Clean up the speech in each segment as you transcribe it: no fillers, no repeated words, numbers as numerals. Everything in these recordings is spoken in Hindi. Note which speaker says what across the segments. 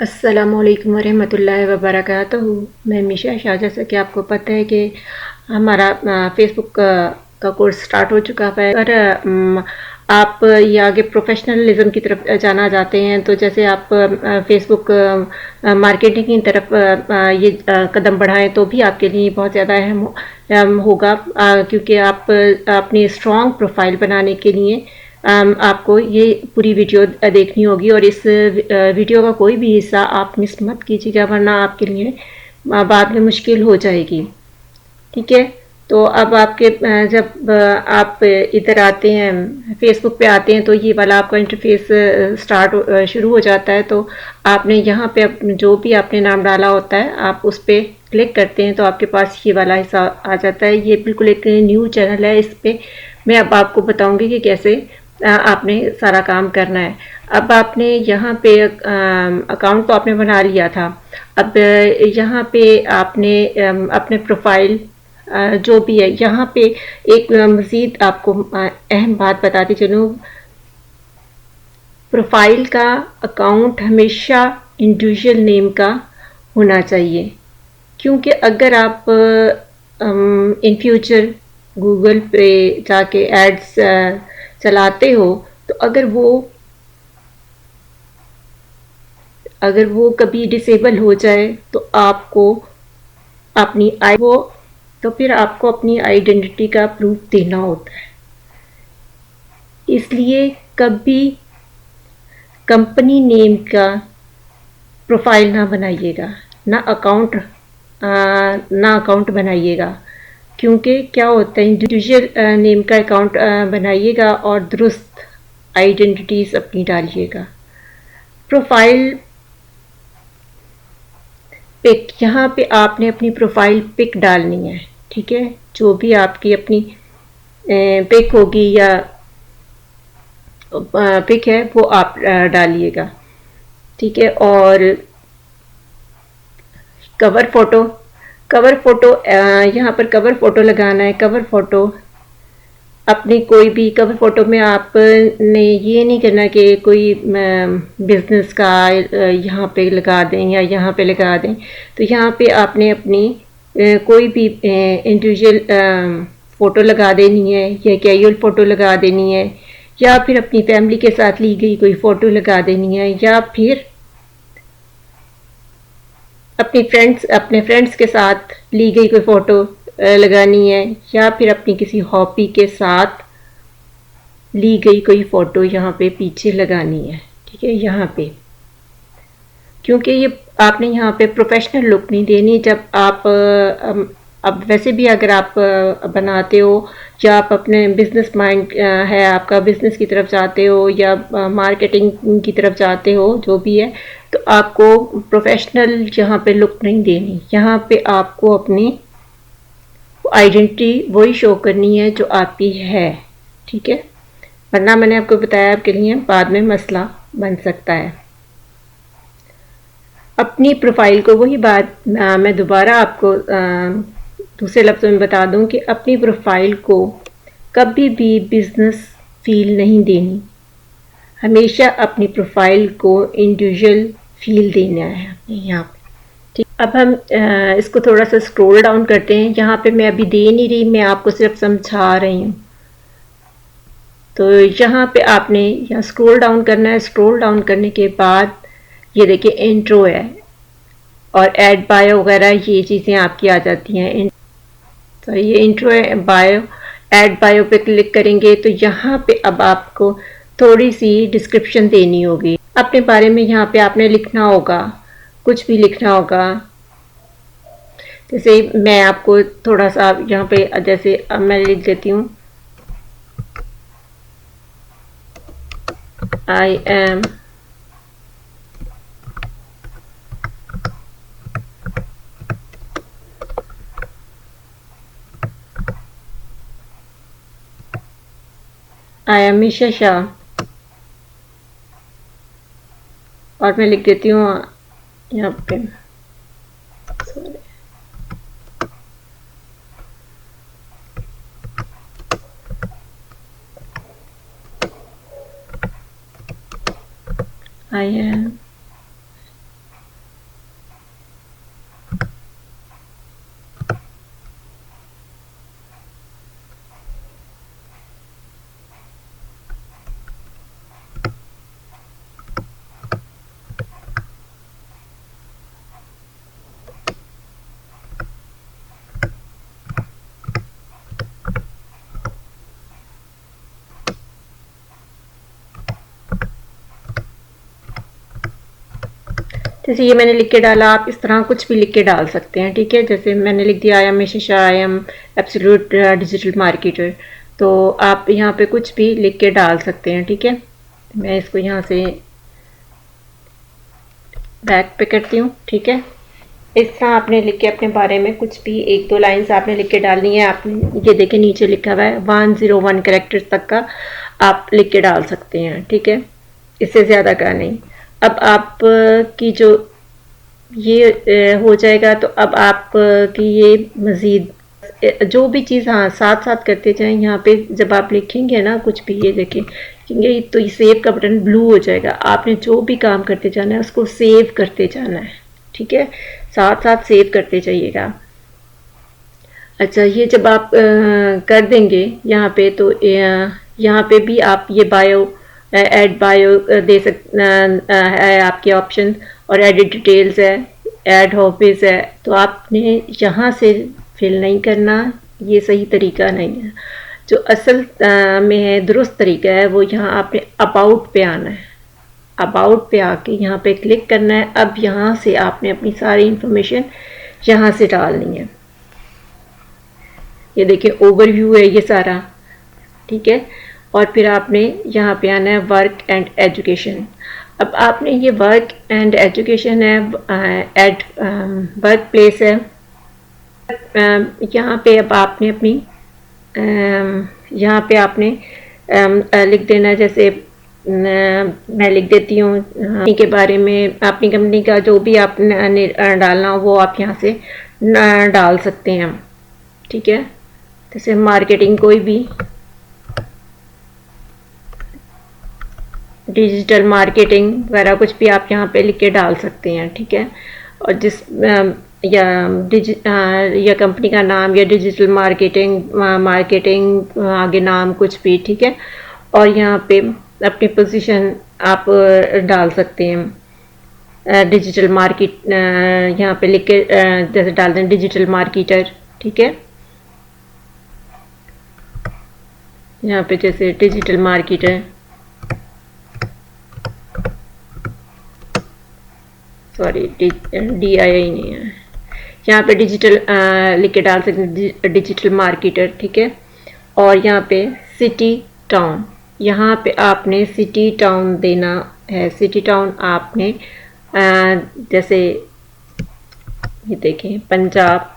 Speaker 1: अस्सलामुअलैकुम वरहमतुल्लाहि वबरकातुहू। मैं मिशा शाह। जैसा कि आपको पता है कि हमारा फ़ेसबुक का कोर्स स्टार्ट हो चुका है। अगर आप ये आगे प्रोफेशनलिज्म की तरफ जाना चाहते हैं तो जैसे आप फ़ेसबुक मार्केटिंग की तरफ ये कदम बढ़ाएं तो भी आपके लिए बहुत ज़्यादा अहम होगा, क्योंकि आप अपनी स्ट्रॉन्ग प्रोफाइल बनाने के लिए आपको ये पूरी वीडियो देखनी होगी और इस वीडियो का कोई भी हिस्सा आप मिस मत कीजिएगा, वरना आपके लिए बाद में मुश्किल हो जाएगी। ठीक है, तो अब आपके जब आप इधर आते हैं, फेसबुक पे आते हैं, तो ये वाला आपका इंटरफेस शुरू हो जाता है। तो आपने यहाँ पे जो भी आपने नाम डाला होता है आप उस पर क्लिक करते हैं तो आपके पास ये वाला हिस्सा आ जाता है। ये बिल्कुल एक न्यू चैनल है। इस पर मैं अब आपको बताऊंगी कि कैसे आपने सारा काम करना है। अब आपने यहाँ पे अकाउंट तो आपने बना लिया था। अब यहाँ पे आपने अपने प्रोफाइल जो भी है, यहाँ पे एक मज़ीद आपको अहम बात बताती चलूँ। प्रोफाइल का अकाउंट हमेशा इंडिविजुअल नेम का होना चाहिए, क्योंकि अगर आप इन फ्यूचर गूगल पे जाके एड्स चलाते हो तो अगर वो कभी डिसेबल हो जाए तो आपको अपनी आई वो तो फिर आपको अपनी आइडेंटिटी का प्रूफ देना होता है। इसलिए कभी कंपनी नेम का प्रोफाइल ना बनाइएगा, ना अकाउंट बनाइएगा, क्योंकि क्या होता है इंडिविजुअल नेम का अकाउंट बनाइएगा और दुरुस्त आइडेंटिटीज अपनी डालिएगा। प्रोफाइल पिक, यहाँ पे आपने अपनी प्रोफाइल पिक डालनी है। ठीक है, जो भी आपकी अपनी पिक होगी या पिक है वो आप डालिएगा। ठीक है, और कवर फोटो यहाँ पर कवर फोटो लगाना है। कवर फोटो अपनी कोई भी कवर फोटो में आपने ये नहीं करना कि कोई बिजनेस का यहाँ पे लगा दें या यहाँ पे लगा दें। तो यहाँ पे आपने अपनी कोई भी इंडिविजुअल फ़ोटो लगा देनी है या कैजुअल फ़ोटो लगा देनी है, या फिर अपनी फैमिली के साथ ली गई कोई फ़ोटो लगा देनी है, या फिर अपने फ्रेंड्स के साथ ली गई कोई फ़ोटो लगानी है, या फिर अपनी किसी हॉबी के साथ ली गई कोई फ़ोटो यहाँ पे पीछे लगानी है। ठीक है, यहाँ पे क्योंकि ये आपने यहाँ पे प्रोफेशनल लुक नहीं देनी। जब आप अब वैसे भी अगर आप बनाते हो या आप अपने बिजनेस माइंड है आपका, बिजनेस की तरफ जाते हो या मार्केटिंग की तरफ जाते हो, जो भी है, तो आपको प्रोफेशनल यहाँ पे लुक नहीं देनी। यहाँ पे आपको अपनी आइडेंटिटी वही शो करनी है जो आपकी है। ठीक है, वरना मैंने आपको बताया आपके लिए बाद में मसला बन सकता है। अपनी प्रोफाइल को वही बात मैं दोबारा आपको दूसरे लफ्ज़ों में बता दूं कि अपनी प्रोफाइल को कभी भी बिजनेस फील नहीं देनी। हमेशा अपनी प्रोफाइल को इंडिविजुअल फील देना है यहाँ पे। ठीक, अब हम इसको थोड़ा सा स्क्रॉल डाउन करते हैं। यहाँ पे मैं अभी दे नहीं रही, मैं आपको सिर्फ समझा रही हूँ। तो यहाँ पे आपने यहाँ स्क्रॉल डाउन करना है। स्क्रॉल डाउन करने के बाद ये देखिए इंट्रो है और ऐड बायो वगैरह ये चीज़ें आपकी आ जाती हैं। तो ये इंट्रो है, बायो, ऐड बायो पे क्लिक करेंगे तो यहाँ पे अब आपको थोड़ी सी डिस्क्रिप्शन देनी होगी अपने बारे में। यहाँ पे आपने लिखना होगा, कुछ भी लिखना होगा। जैसे मैं आपको थोड़ा सा यहाँ पे जैसे अब मैं लिख देती हूँ, आई एम मिशा शाह, और मैं लिख देती हूँ यहाँ पे आई एम जैसे ये मैंने लिख के डाला, आप इस तरह कुछ भी लिख के डाल सकते हैं, ठीक है। जैसे मैंने लिख दिया I am Misha, I am absolute digital marketer, तो आप यहाँ पे कुछ भी लिख के डाल सकते हैं, ठीक है। मैं इसको यहाँ से बैक पे करती हूँ, ठीक है। इस तरह आपने लिख के अपने बारे में कुछ भी 1-2 लाइन्स आपने लिख के डालनी है। आपने ये देखें नीचे लिखा हुआ है 101 कैरेक्टर्स तक का आप लिख के डाल सकते हैं, ठीक है, इससे ज़्यादा का नहीं। अब आप की जो ये हो जाएगा, तो अब आप की ये मज़ीद जो भी चीज़, हाँ, साथ साथ करते जाएं। यहाँ पे जब आप लिखेंगे ना कुछ भी, ये देखेंगे तो ये सेव का बटन ब्लू हो जाएगा। आपने जो भी काम करते जाना है उसको सेव करते जाना है, ठीक है, साथ साथ सेव करते जाइएगा। अच्छा, ये जब आप कर देंगे यहाँ पे, तो यहाँ पे भी आप ये बायो, ऐड बायो दे है आपके ऑप्शन, और एडिट डिटेल्स है, ऐड हॉबीज़ है। तो आपने यहाँ से फिल नहीं करना, ये सही तरीका नहीं है। जो असल में है, दुरुस्त तरीका है, वो यहाँ आपने अबाउट पे आना है। अबाउट पे आके यहाँ पे क्लिक करना है। अब यहाँ से आपने अपनी सारी इंफॉर्मेशन यहाँ से डालनी है। ये देखिए ओवरव्यू है ये सारा, ठीक है। और फिर आपने यहाँ पे आना है वर्क एंड एजुकेशन। अब आपने ये वर्क एंड एजुकेशन है, एड वर्क प्लेस है, यहाँ पे अब आपने अपनी यहाँ पे आपने लिख देना। जैसे मैं लिख देती हूँ कंपनी के बारे में, अपनी कंपनी का जो भी आपने डालना हो वो आप यहाँ से डाल सकते हैं, ठीक है। जैसे मार्केटिंग, कोई भी डिजिटल मार्केटिंग वगैरह कुछ भी आप यहाँ पे लिख के डाल सकते हैं, ठीक है। और जिस या कंपनी का नाम, या डिजिटल मार्केटिंग आगे नाम कुछ भी, ठीक है। और यहाँ पे अपनी पोजीशन आप डाल सकते हैं। डिजिटल मार्केट यहाँ पे लिख के जैसे डाल दें डिजिटल मार्केटर, ठीक है। यहाँ पे जैसे डिजिटल मार्केटर, सॉरी DII नहीं है, यहाँ पे डिजिटल लिख के डाल सकते हैं डिजिटल मार्केटर, ठीक है। और यहाँ पे सिटी टाउन, यहाँ पे आपने सिटी टाउन देना है। सिटी टाउन आपने जैसे ये देखें पंजाब,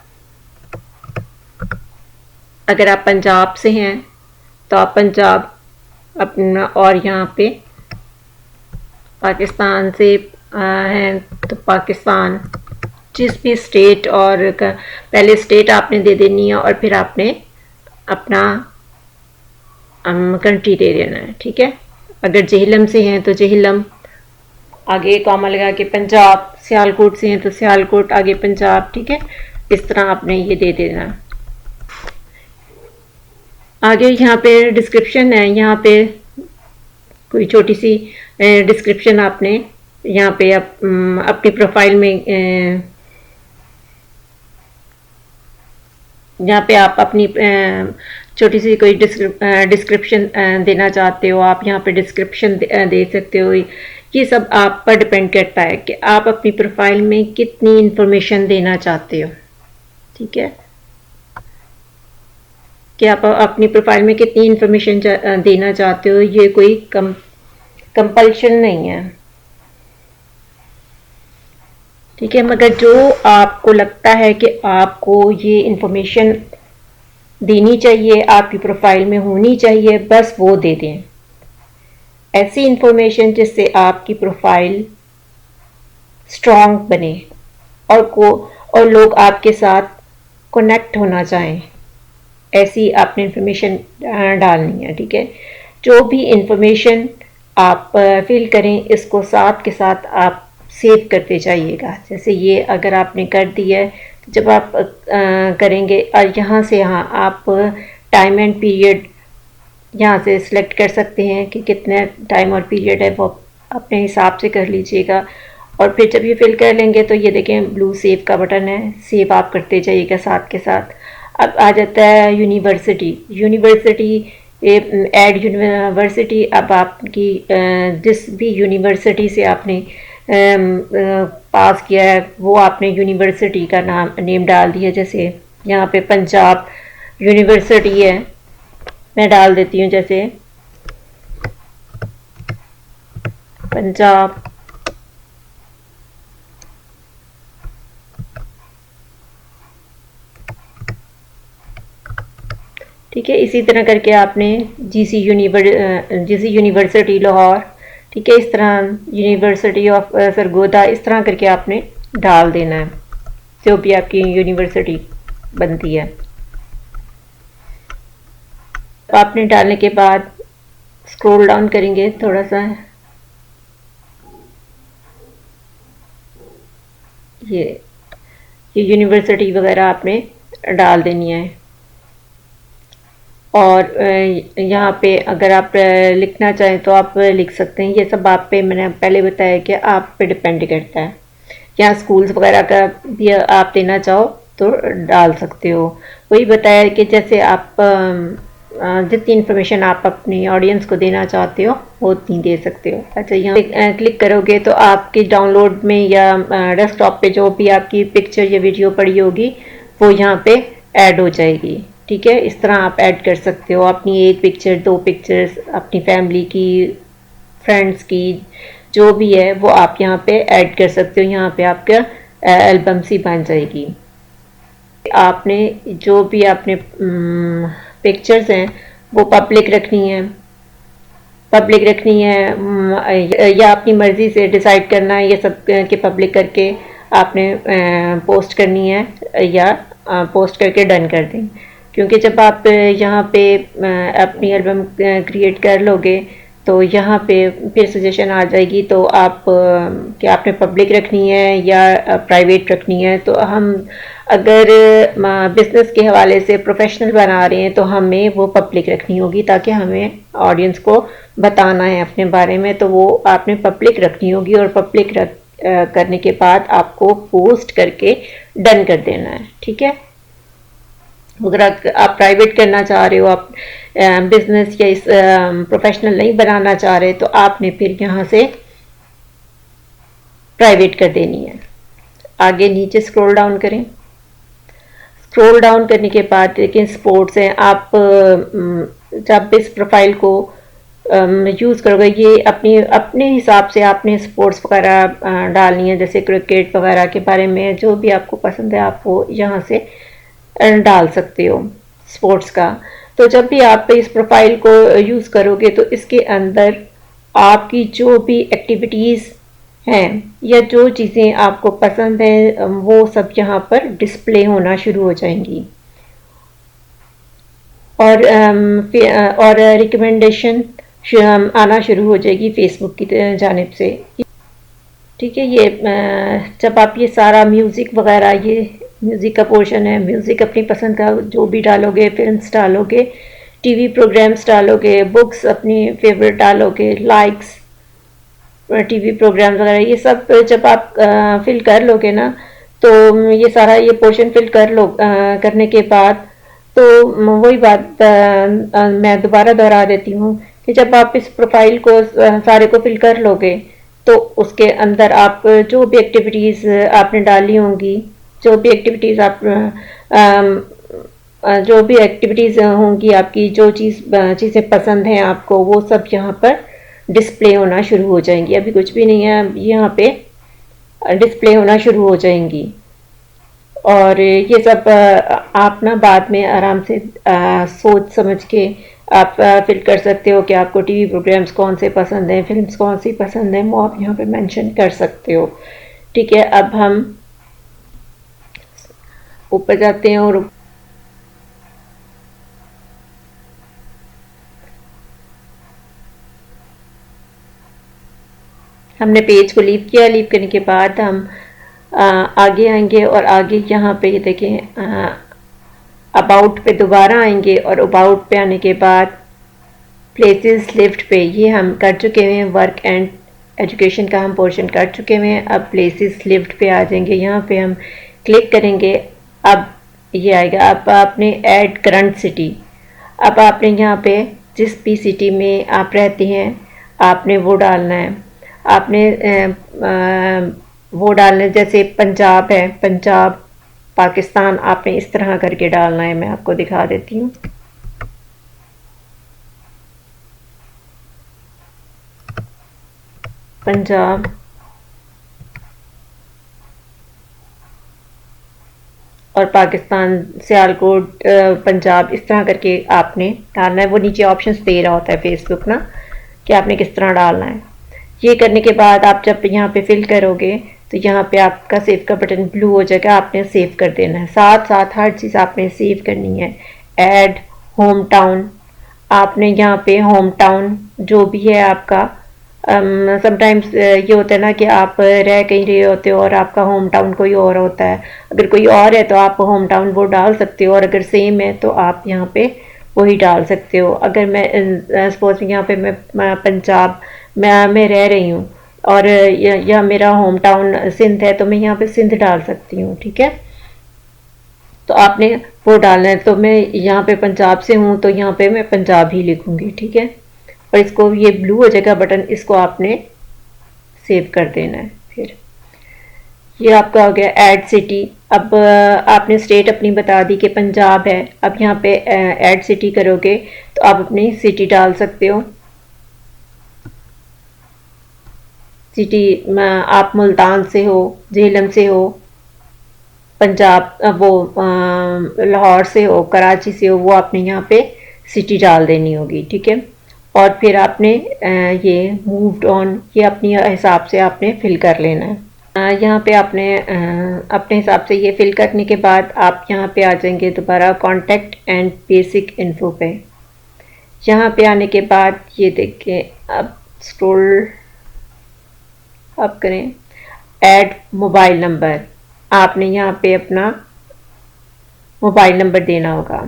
Speaker 1: अगर आप पंजाब से हैं तो आप पंजाब अपना, और यहाँ पे पाकिस्तान से हैं तो पाकिस्तान, जिस भी स्टेट, और पहले स्टेट आपने दे देनी है और फिर आपने अपना कंट्री दे देना है, ठीक है। अगर जेहलम से हैं तो जेहलम, आगे कॉमा लगा के पंजाब, सियालकोट से हैं तो सियालकोट, आगे पंजाब, ठीक है। इस तरह आपने ये दे देना। आगे यहाँ पे डिस्क्रिप्शन है, यहाँ पे कोई छोटी सी डिस्क्रिप्शन आपने यहाँ पे अपनी प्रोफाइल में, यहाँ पे आप अपनी छोटी सी कोई डिस्क्रिप्शन देना चाहते हो, आप यहाँ पे डिस्क्रिप्शन दे सकते हो। ये सब आप पर डिपेंड करता है कि आप अपनी प्रोफाइल में कितनी इंफॉर्मेशन देना चाहते हो, ठीक है, कि आप अपनी प्रोफाइल में कितनी इंफॉर्मेशन देना चाहते हो। ये कोई कंपल्शन नहीं है, ठीक है। मगर जो आपको लगता है कि आपको ये इंफॉर्मेशन देनी चाहिए, आपकी प्रोफाइल में होनी चाहिए, बस वो दे दें। ऐसी इंफॉर्मेशन जिससे आपकी प्रोफाइल स्ट्रॉन्ग बने और लोग आपके साथ कनेक्ट होना चाहें, ऐसी आपने इंफॉर्मेशन डालनी है, ठीक है। जो भी इंफॉर्मेशन आप फिल करें, इसको साथ के साथ आप सेव करते जाइएगा। जैसे ये अगर आपने कर दिया है, तो जब आप करेंगे और यहाँ से यहाँ आप टाइम एंड पीरियड यहाँ से सिलेक्ट कर सकते हैं कि कितने टाइम और पीरियड है, वो अपने हिसाब से कर लीजिएगा। और फिर जब ये फिल कर लेंगे तो ये देखें ब्लू सेव का बटन है, सेव आप करते जाइएगा साथ के साथ। अब आ जाता है यूनिवर्सिटी, ऐड यूनिवर्सिटी। अब आपकी जिस भी यूनिवर्सिटी से आपने पास किया है वो आपने यूनिवर्सिटी का नेम डाल दिया। जैसे यहाँ पे पंजाब यूनिवर्सिटी है, मैं डाल देती हूँ जैसे पंजाब। ठीक है, इसी तरह करके आपने जीसी यूनिवर्सिटी लाहौर, ठीक है, इस तरह यूनिवर्सिटी ऑफ सरगोदा, इस तरह करके आपने डाल देना है जो भी आपकी यूनिवर्सिटी बनती है। तो आपने डालने के बाद स्क्रॉल डाउन करेंगे थोड़ा सा, ये यूनिवर्सिटी वगैरह आपने डाल देनी है। और यहाँ पे अगर आप लिखना चाहें तो आप लिख सकते हैं। ये सब आप पे, मैंने पहले बताया कि आप पे डिपेंड करता है। यहाँ स्कूल्स वगैरह का भी आप देना चाहो तो डाल सकते हो। वही बताया कि जैसे आप जितनी इन्फॉर्मेशन आप अपनी ऑडियंस को देना चाहते हो वो उतनी दे सकते हो। अच्छा, यहाँ क्लिक करोगे तो आपके डाउनलोड में या डेस्कटॉप पे जो भी आपकी पिक्चर या वीडियो पड़ी होगी वो यहाँ पे ऐड हो जाएगी। ठीक है, इस तरह आप ऐड कर सकते हो अपनी एक पिक्चर, दो पिक्चर्स, अपनी फैमिली की, फ्रेंड्स की, जो भी है वो आप यहाँ पे ऐड कर सकते हो। यहाँ पे आपका एल्बम सी बन जाएगी। आपने जो भी आपने पिक्चर्स हैं वो पब्लिक रखनी है, या अपनी मर्ज़ी से डिसाइड करना है ये सब के पब्लिक करके आपने पोस्ट करनी है, या पोस्ट करके डन कर दें। क्योंकि जब आप यहाँ पे अपनी एल्बम क्रिएट कर लोगे तो यहाँ पे फिर सजेशन आ जाएगी, तो आप क्या आपने पब्लिक रखनी है या प्राइवेट रखनी है। तो हम अगर बिज़नेस के हवाले से प्रोफेशनल बना रहे हैं तो हमें वो पब्लिक रखनी होगी, ताकि हमें ऑडियंस को बताना है अपने बारे में, तो वो आपने पब्लिक रखनी होगी। और पब्लिक करने के बाद आपको पोस्ट करके डन कर देना है। ठीक है, अगर आप प्राइवेट करना चाह रहे हो, आप बिजनेस या इस प्रोफेशनल नहीं बनाना चाह रहे, तो आपने फिर यहाँ से प्राइवेट कर देनी है। आगे नीचे स्क्रॉल डाउन करें। स्क्रॉल डाउन करने के बाद देखिए स्पोर्ट्स हैं। आप जब इस प्रोफाइल को यूज़ करोगे, ये अपने हिसाब से आपने स्पोर्ट्स वगैरह डालनी है, जैसे क्रिकेट वगैरह के बारे में जो भी आपको पसंद है आप वो यहाँ से डाल सकते हो स्पोर्ट्स का। तो जब भी आप इस प्रोफाइल को यूज़ करोगे तो इसके अंदर आपकी जो भी एक्टिविटीज़ हैं या जो चीज़ें आपको पसंद हैं वो सब यहाँ पर डिस्प्ले होना शुरू हो जाएंगी। और रिकमेंडेशन आना शुरू हो जाएगी फेसबुक की जानिब से। ठीक है, ये जब आप ये सारा म्यूज़िक वगैरह, ये म्यूज़िक का पोर्शन है, म्यूज़िक अपनी पसंद का जो भी डालोगे, फिल्म्स डालोगे, टीवी प्रोग्राम्स डालोगे, बुक्स अपनी फेवरेट डालोगे, लाइक्स, टीवी प्रोग्राम्स वगैरह, ये सब जब आप फिल कर लोगे ना, तो ये सारा ये पोर्शन फिल करने के बाद तो वही बात मैं दोबारा दोहरा देती हूँ कि जब आप इस प्रोफाइल को सारे को फिल कर लोगे तो उसके अंदर आप जो भी एक्टिविटीज़ आपने डाली होंगी, जो भी एक्टिविटीज़ होंगी आपकी, जो चीज़ें पसंद हैं आपको, वो सब यहाँ पर डिस्प्ले होना शुरू हो जाएंगी। अभी कुछ भी नहीं है, यहाँ पे डिस्प्ले होना शुरू हो जाएंगी। और ये सब आप ना बाद में आराम से सोच समझ के आप फिल कर सकते हो कि आपको टीवी प्रोग्राम्स कौन से पसंद हैं, फिल्म्स कौन सी पसंद हैं, वो आप यहाँ पे मेंशन कर सकते हो। ठीक है, अब हम ऊपर जाते हैं और हमने पेज को लीव किया। लीव करने के बाद हम आगे आएंगे और आगे यहाँ पे ये देखें अबाउट पे दोबारा आएंगे और अबाउट पे आने के बाद प्लेसेस लिव्ड पे ये हम कर चुके हैं, वर्क एंड एजुकेशन का हम पोर्शन कर चुके हैं। अब प्लेसेस लिव्ड पे आ जाएंगे, यहाँ पे हम क्लिक करेंगे। अब ये आएगा, अब आपने ऐड करंट सिटी। अब आपने यहाँ पे जिस भी सिटी में आप रहते हैं आपने वो डालना है। आपने वो डालने, जैसे पंजाब है, पंजाब पाकिस्तान, आपने इस तरह करके डालना है। मैं आपको दिखा देती हूँ। पंजाब और पाकिस्तान, सियालकोट, पंजाब, इस तरह करके आपने डालना है। वो नीचे ऑप्शंस दे रहा होता है फेसबुक ना, कि आपने किस तरह डालना है। ये करने के बाद आप जब यहाँ पे फिल करोगे तो यहाँ पे आपका सेव का बटन ब्लू हो जाएगा, आपने सेव कर देना है। साथ साथ हर चीज़ आपने सेव करनी है। ऐड होम टाउन, आपने यहाँ पे होम टाउन जो भी है आपका, समटाइम्स ये होता है ना कि आप रह कहीं रहे होते हो और आपका होम टाउन कोई और होता है। अगर कोई और है तो आप होम टाउन वो डाल सकते हो, और अगर सेम है तो आप यहाँ पे वही डाल सकते हो। अगर मैं सपोज यहाँ पे मैं पंजाब मैं रह रही हूँ और या मेरा होम टाउन सिंध है, तो मैं यहाँ पे सिंध डाल सकती हूँ। ठीक है, तो आपने वो डालना है। तो मैं यहाँ पे पंजाब से हूँ तो यहाँ पे मैं पंजाब ही लिखूँगी। ठीक है, और इसको, ये ब्लू हो जाएगा बटन, इसको आपने सेव कर देना है। फिर ये आपका हो गया ऐड सिटी। अब आपने स्टेट अपनी बता दी कि पंजाब है। अब यहाँ पे ऐड सिटी करोगे तो आप अपनी सिटी डाल सकते हो। सिटी, आप मुल्तान से हो, झेलम से हो, पंजाब वो लाहौर से हो, कराची से हो, वो आपने यहाँ पे सिटी डाल देनी होगी। ठीक है, और फिर आपने ये मूव्ड ऑन, ये अपनी हिसाब से आपने फिल कर लेना है। यहाँ पे आपने अपने हिसाब से ये फिल करने के बाद आप यहाँ पे आ जाएंगे दोबारा कॉन्टैक्ट एंड बेसिक इन्फो पे। यहाँ पे आने के बाद ये देखें, अब स्क्रॉल अप करें, ऐड मोबाइल नंबर, आपने यहाँ पे अपना मोबाइल नंबर देना होगा।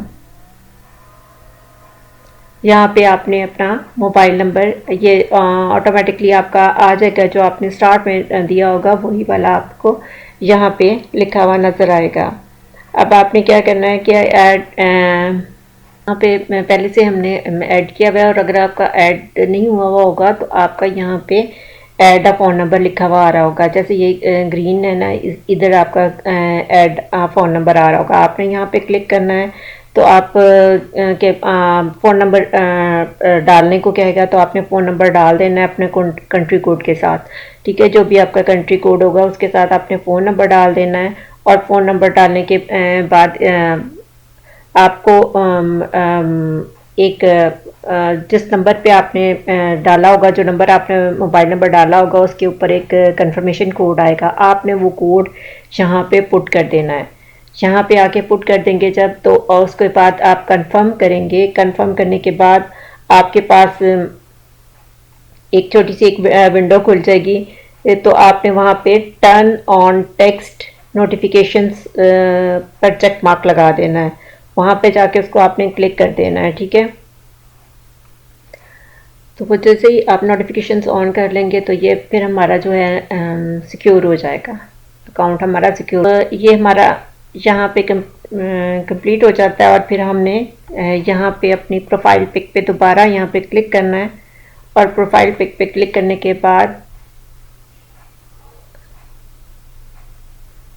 Speaker 1: यहाँ पे आपने अपना मोबाइल नंबर, ये ऑटोमेटिकली आपका आ जाएगा, जो आपने स्टार्ट में दिया होगा वही वाला आपको यहाँ पे लिखा हुआ नज़र आएगा। अब आपने क्या करना है कि ऐड, यहाँ पे पहले से हमने ऐड किया हुआ है, और अगर आपका ऐड नहीं हुआ होगा तो आपका यहाँ पे ऐड अ फ़ोन नंबर लिखा हुआ आ रहा होगा। जैसे ये ग्रीन है ना, इधर आपका ऐड फ़ोन नंबर आ रहा होगा, आपने यहाँ पे क्लिक करना है। तो आप के फ़ोन नंबर डालने को कहेगा, तो आपने फ़ोन नंबर डाल देना है अपने कंट्री कोड के साथ। ठीक है, जो भी आपका कंट्री कोड होगा उसके साथ आपने फ़ोन नंबर डाल देना है। और फ़ोन नंबर डालने के बाद आपको एक जिस नंबर पे आपने डाला होगा, जो नंबर आपने मोबाइल नंबर डाला होगा, उसके ऊपर एक कंफर्मेशन कोड आएगा, आपने वो कोड यहाँ पे पुट कर देना है। यहाँ पे आके पुट कर देंगे जब, तो उसके बाद आप कंफर्म करेंगे। कंफर्म करने के बाद आपके पास एक छोटी सी एक विंडो खुल जाएगी। तो आपने वहाँ पे टर्न ऑन टेक्स्ट नोटिफिकेशंस पर चेक मार्क लगा देना है। वहाँ पे जाके उसको आपने क्लिक कर देना है। ठीक है, तो वो जैसे ही आप नोटिफिकेशंस ऑन कर लेंगे तो ये फिर हमारा जो है सिक्योर हो जाएगा, अकाउंट हमारा सिक्योर। ये हमारा यहाँ पे कंप्लीट हो जाता है, और फिर हमने यहाँ पे अपनी प्रोफाइल पिक पे दोबारा यहाँ पे क्लिक करना है। और प्रोफाइल पिक पे क्लिक करने के बाद,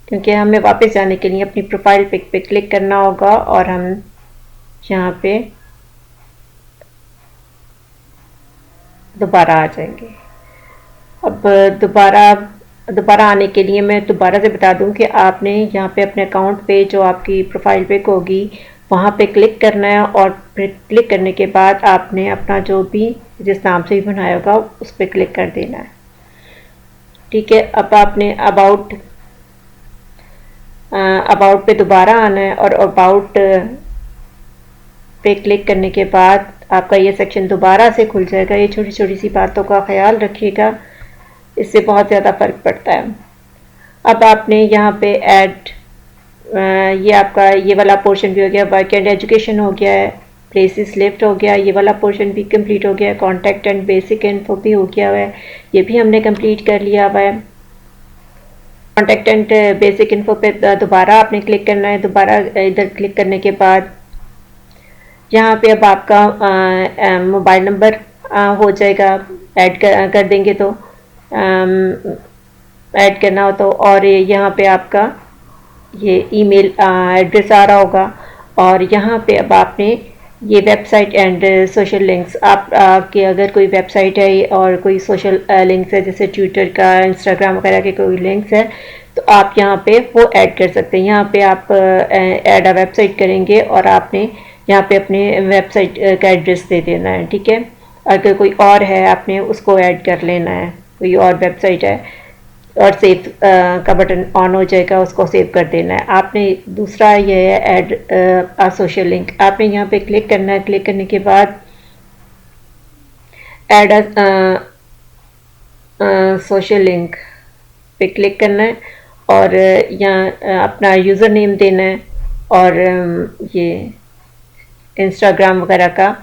Speaker 1: क्योंकि हमें वापस जाने के लिए अपनी प्रोफाइल पिक पे क्लिक करना होगा, और हम यहाँ पे दोबारा आ जाएंगे। अब दोबारा आने के लिए मैं दोबारा से बता दूं कि आपने यहाँ पे अपने अकाउंट पे जो आपकी प्रोफाइल पिक होगी वहाँ पे क्लिक करना है, और फिर क्लिक करने के बाद आपने अपना जो भी जिस नाम से भी बनाया होगा उस पर क्लिक कर देना है। ठीक है, अब आपने अबाउट पे दोबारा आना है, और अबाउट पे क्लिक करने के बाद आपका ये सेक्शन दोबारा से खुल जाएगा। ये छोटी छोटी सी बातों का ख्याल रखिएगा, इससे बहुत ज़्यादा फ़र्क पड़ता है। अब आपने यहाँ पे ऐड, ये आपका ये वाला पोर्शन भी हो गया, वर्क एंड एजुकेशन हो गया है, प्लेसेस लिफ्ट हो गया, ये वाला पोर्शन भी कंप्लीट हो गया है, कॉन्टैक्ट एंड बेसिक इन्फो भी हो गया हुआ है, ये भी हमने कंप्लीट कर लिया हुआ है। कॉन्टैक्ट एंड बेसिक इन्फो पे दोबारा आपने क्लिक करना है। दोबारा इधर क्लिक करने के बाद यहाँ पे अब आपका मोबाइल नंबर हो जाएगा, ऐड कर देंगे तो ऐड करना हो तो, और यहाँ पे आपका ये ईमेल एड्रेस आ रहा होगा, और यहाँ पे अब आपने ये वेबसाइट एंड सोशल लिंक्स, आपके अगर कोई वेबसाइट है और कोई सोशल लिंक्स है जैसे ट्विटर का, इंस्टाग्राम वगैरह के कोई लिंक्स है, तो आप यहाँ पे वो ऐड कर सकते हैं। यहाँ पे आप ऐड अ वेबसाइट करेंगे और आपने यहाँ पे अपने वेबसाइट का एड्रेस दे देना है, ठीक है। अगर कोई और है आपने उसको ऐड कर लेना है, कोई और वेबसाइट है, और सेव का बटन ऑन हो जाएगा, उसको सेव कर देना है आपने। दूसरा ये है ऐड अ सोशल लिंक, आपने यहाँ पे क्लिक करना है। क्लिक करने के बाद ऐड सोशल लिंक पे क्लिक करना है, और यहाँ अपना यूज़र नेम देना है, और ये इंस्टाग्राम वगैरह का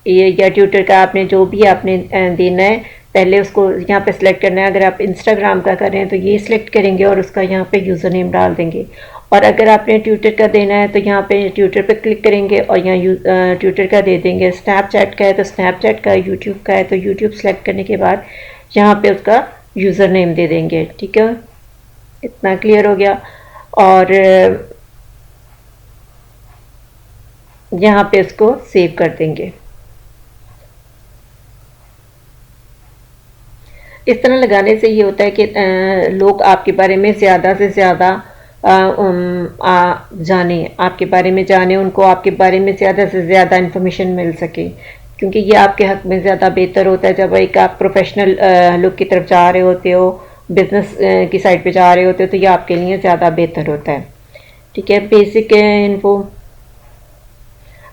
Speaker 1: ये या ट्विटर का आपने जो भी आपने देना है, पहले उसको यहाँ पे सिलेक्ट करना है। अगर आप इंस्टाग्राम का कर रहे हैं तो ये सिलेक्ट करेंगे और उसका यहाँ पे यूज़र नेम डाल देंगे, और अगर आपने ट्विटर का देना है तो यहाँ पे ट्विटर पे क्लिक करेंगे और यहाँ ट्विटर का दे देंगे। स्नैपचैट का है तो स्नैपचैट का, यूट्यूब का है तो यूट्यूब सेलेक्ट करने के बाद यहाँ पे उसका यूज़र नेम दे देंगे, ठीक है। इतना क्लियर हो गया, और यहाँ पे इसको सेव कर देंगे। इस तरह लगाने से ये होता है कि लोग आपके बारे में ज़्यादा से ज़्यादा जाने, आपके बारे में जाने, उनको आपके बारे में ज़्यादा से ज़्यादा इन्फॉर्मेशन मिल सके, क्योंकि ये आपके हक़ में ज़्यादा बेहतर होता है। जब एक आप प्रोफेशनल लुक की तरफ जा रहे होते हो, बिज़नेस की साइड पे जा रहे होते हो, तो ये आपके लिए ज़्यादा बेहतर होता है, ठीक है। बेसिक इन्फो,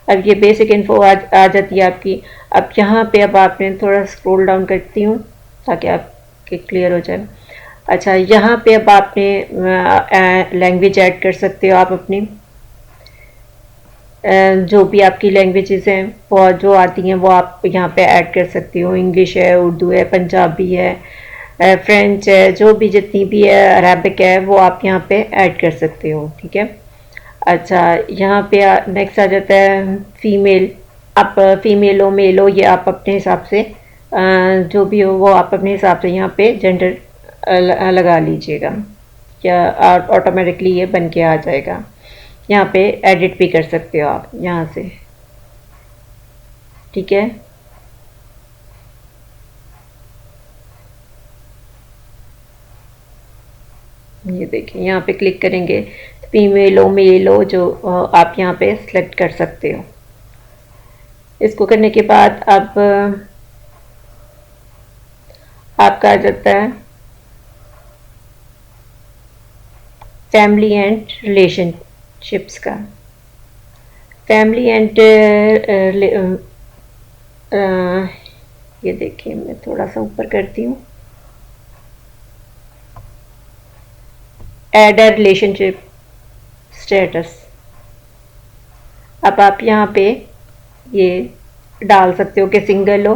Speaker 1: अब ये बेसिक इन्फो आ जाती है आपकी। अब यहाँ पे अब आपने थोड़ा स्क्रॉल डाउन करती हूँ ताकि आपके क्लियर हो जाए। अच्छा, यहाँ पे अब आपने लैंग्वेज ऐड कर सकते हो, आप अपनी जो भी आपकी लैंग्वेजेस हैं वो जो आती हैं वो आप यहाँ पे ऐड कर सकती हो। इंग्लिश है, उर्दू है, पंजाबी है, फ्रेंच है, जो भी जितनी भी है, अरबिक है, वो आप यहाँ पे ऐड कर सकते हो, ठीक है। अच्छा, यहाँ पे नेक्स्ट आ जाता है फीमेल। आप फीमेल हो, मेल हो, ये आप अपने हिसाब से जो भी हो वो आप अपने हिसाब से यहाँ पे जेंडर लगा लीजिएगा, या ऑटोमेटिकली ये बन के आ जाएगा। यहाँ पे एडिट भी कर सकते हो आप यहाँ से, ठीक है। ये देखिए, यहाँ पे क्लिक करेंगे, फीमेल हो, मेल हो, जो आप यहाँ पे सिलेक्ट कर सकते हो। इसको करने के बाद अब आपका आ जाता है फैमिली एंड रिलेशनशिप्स का। फैमिली एंड ये देखिए, मैं थोड़ा सा ऊपर करती हूँ, ऐड अ रिलेशनशिप स्टेटस। अब आप यहाँ पे ये डाल सकते हो कि सिंगल हो,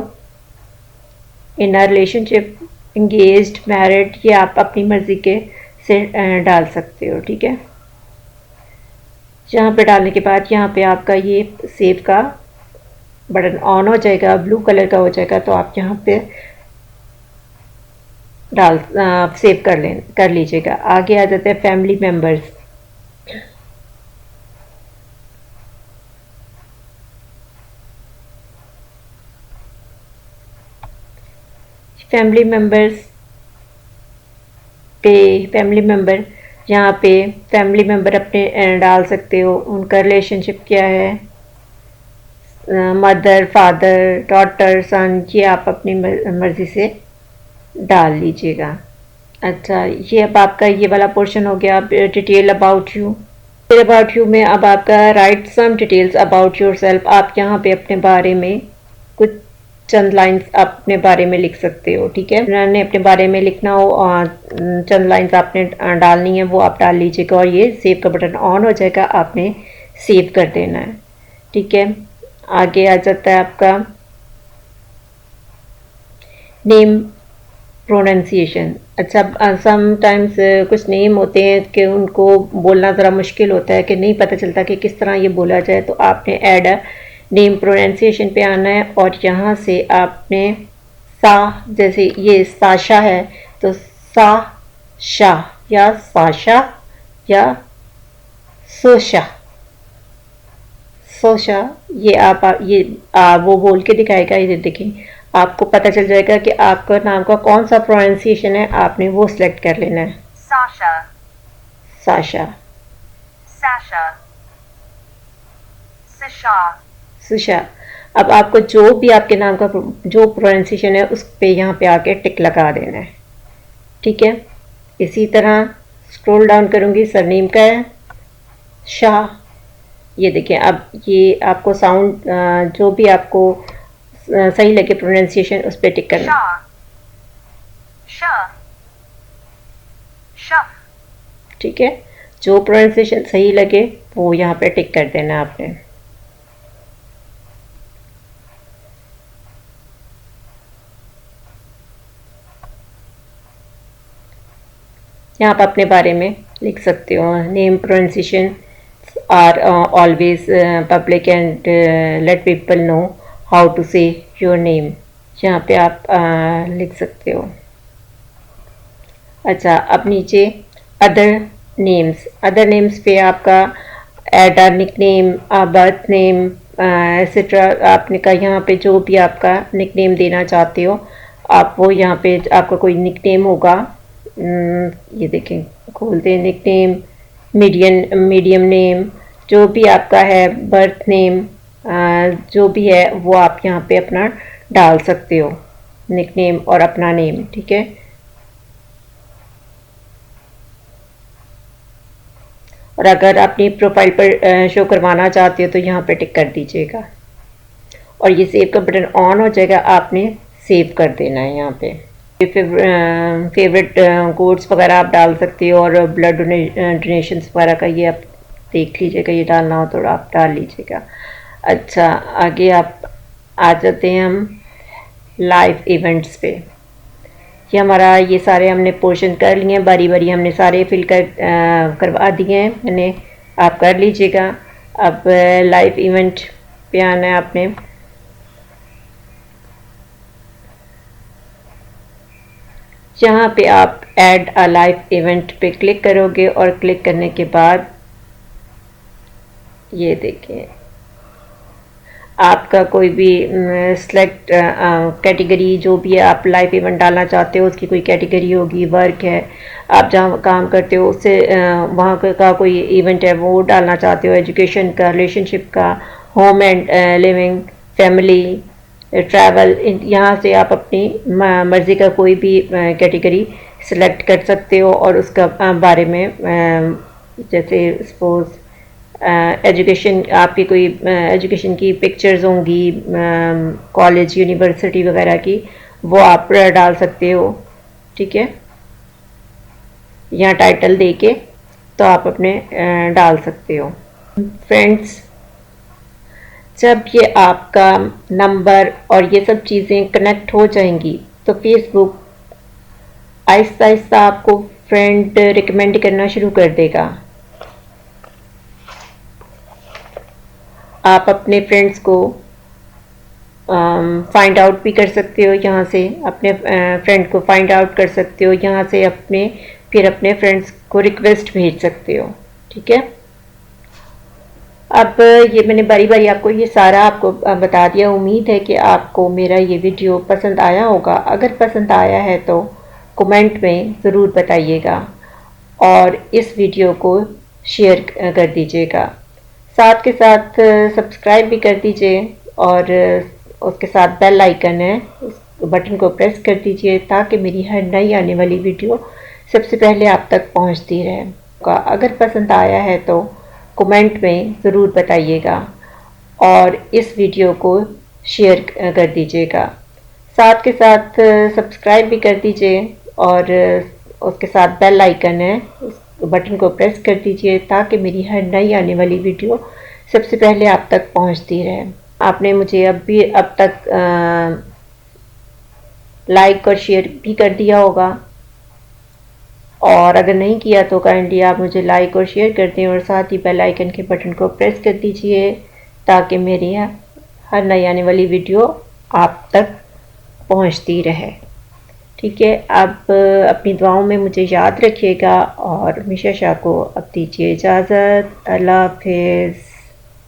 Speaker 1: इन अ रिलेशनशिप, इंगेज्ड, मैरिड, ये आप अपनी मर्ज़ी के से डाल सकते हो, ठीक है। यहाँ पे डालने के बाद यहाँ पे आपका ये सेव का बटन ऑन हो जाएगा, ब्लू कलर का हो जाएगा, तो आप यहाँ पे सेव कर लीजिएगा। आगे आ जाते हैं फैमिली मेम्बर्स। फैमिली मेम्बर्स पे फैमिली मेम्बर, यहाँ पे फैमिली मेम्बर अपने डाल सकते हो, उनका रिलेशनशिप क्या है, मदर, फादर, डॉटर, सन, ये आप अपनी मर्ज़ी से डाल लीजिएगा। अच्छा, ये अब आपका ये वाला पोर्शन हो गया। अब detail about you. About you में अब आपका write some details about yourself. आप यहाँ पे अपने बारे में कुछ चंद लाइंस अपने बारे में लिख सकते हो, ठीक है। मैंने अपने बारे में लिखना हो और चंद लाइंस आपने डालनी है, वो आप डाल लीजिएगा, और ये सेव का बटन ऑन हो जाएगा, आपने सेव कर देना है, ठीक है। आगे आ जाता है आपका नेम प्रोनाउंसिएशन। अच्छा, समटाइम्स कुछ नेम होते हैं कि उनको बोलना ज़रा मुश्किल होता है, कि नहीं पता चलता कि किस तरह ये बोला जाए, तो आपने ऐड नेम प्रोनाउंसिएशन पे आना है, और यहाँ से आपने सा, जैसे ये साशा है तो साशा या साशा या सोशा। सोशा ये वो बोल के दिखाएगा, ये देखें आपको पता चल जाएगा कि आपका नाम का कौन सा प्रोनाउंसिएशन है, आपने वो सिलेक्ट कर लेना है।
Speaker 2: Sasha,
Speaker 1: Sasha,
Speaker 2: Sasha, Sasha,
Speaker 1: Susha. अब आपको जो भी आपके नाम का जो प्रोनाउंसिएशन है उस पे यहाँ पे आके टिक लगा देना है, ठीक है। इसी तरह स्क्रॉल डाउन करूँगी, सरनेम का है शाह। ये देखिए अब ये आपको साउंड जो भी आपको सही लगे प्रोनाउंसिएशन उस पर टिक करना।
Speaker 2: Shah, Shah,
Speaker 1: ठीक है, जो प्रोनाउंसिएशन सही लगे वो यहाँ पे टिक कर देना आपने। यहाँ आप अपने बारे में लिख सकते हो। Name pronunciation are always public and let people know how to say your name, यहाँ पे आप लिख सकते हो। अच्छा, अब नीचे अदर नेम्स पे आपका add a nickname, birth name etcetera, आपने का यहाँ पे जो भी आपका निक नेम देना चाहते हो आप वो यहाँ पे आपका कोई निक नेम होगा। ये देखें, खोलते हैं निक नेम, मीडियम नेम, जो भी आपका है, बर्थ नेम जो भी है वो आप यहाँ पे अपना डाल सकते हो, निक नेम और अपना नेम, ठीक है। और अगर अपनी प्रोफाइल पर शो करवाना चाहते हो तो यहाँ पे टिक कर दीजिएगा और ये सेव का बटन ऑन हो जाएगा, आपने सेव कर देना है। यहाँ पे फेवरेट कोड्स वगैरह आप डाल सकते हो और ब्लड डोनेशंस वगैरह का ये आप देख लीजिएगा, ये डालना हो तो आप डाल लीजिएगा। अच्छा, आगे आप आ जाते हैं हम लाइव इवेंट्स पे। ये हमारा ये सारे हमने पोर्शन कर लिए हैं, बारी बारी हमने सारे फिल करवा दिए हैं मैंने, आप कर लीजिएगा। अब लाइव इवेंट पे आना है आपने। यहाँ पे आप ऐड अ लाइव इवेंट पे क्लिक करोगे और क्लिक करने के बाद ये देखिए आपका कोई भी सिलेक्ट कैटेगरी जो भी है आप लाइव इवेंट डालना चाहते हो उसकी कोई कैटेगरी होगी, वर्क है, आप जहाँ काम करते हो उससे वहाँ का कोई इवेंट है वो डालना चाहते हो, एजुकेशन का, रिलेशनशिप का, home and living, family, travel, यहाँ से आप अपनी मर्ज़ी का कोई भी कैटेगरी सिलेक्ट कर सकते हो और उसका बारे में जैसे सपोज़ एजुकेशन, आपकी कोई एजुकेशन की पिक्चर्स होंगी कॉलेज यूनिवर्सिटी वगैरह की, वो आप डाल सकते हो, ठीक है। यहाँ टाइटल देके तो आप अपने डाल सकते हो। फ्रेंड्स, जब ये आपका नंबर और ये सब चीज़ें कनेक्ट हो जाएंगी तो फेसबुक आहिस्ता आहिस्ता आपको फ्रेंड रिकमेंड करना शुरू कर देगा। आप अपने फ्रेंड्स को फाइंड आउट भी कर सकते हो, यहाँ से अपने फ्रेंड को फाइंड आउट कर सकते हो, यहाँ से फिर अपने फ्रेंड्स को रिक्वेस्ट भेज सकते हो, ठीक है। अब ये मैंने बारी बारी आपको ये सारा आपको बता दिया। उम्मीद है कि आपको मेरा ये वीडियो पसंद आया होगा। अगर पसंद आया है तो कमेंट में ज़रूर बताइएगा और इस वीडियो को शेयर कर दीजिएगा। साथ के साथ सब्सक्राइब भी कर दीजिए और उसके साथ बेल आइकन है उस बटन को प्रेस कर दीजिए ताकि मेरी हर नई आने वाली वीडियो सबसे पहले आप तक पहुंचती रहे। अगर पसंद आया है तो कमेंट में ज़रूर बताइएगा और इस वीडियो को शेयर कर दीजिएगा। साथ के साथ सब्सक्राइब भी कर दीजिए और उसके साथ बेल आइकन है उस बटन को प्रेस कर दीजिए ताकि मेरी हर नई आने वाली वीडियो सबसे पहले आप तक पहुंचती रहे। आपने मुझे अब तक लाइक और शेयर भी कर दिया होगा और अगर नहीं किया तो काइंडली आप मुझे लाइक और शेयर कर दें और साथ ही बेल आइकन के बटन को प्रेस कर दीजिए ताकि मेरी हर नई आने वाली वीडियो आप तक पहुंचती रहे। ठीक है, आप अपनी दुआओं में मुझे याद रखिएगा और मिशा शाह को अब दीजिए इजाज़त। अल्लाह हाफ़िज़।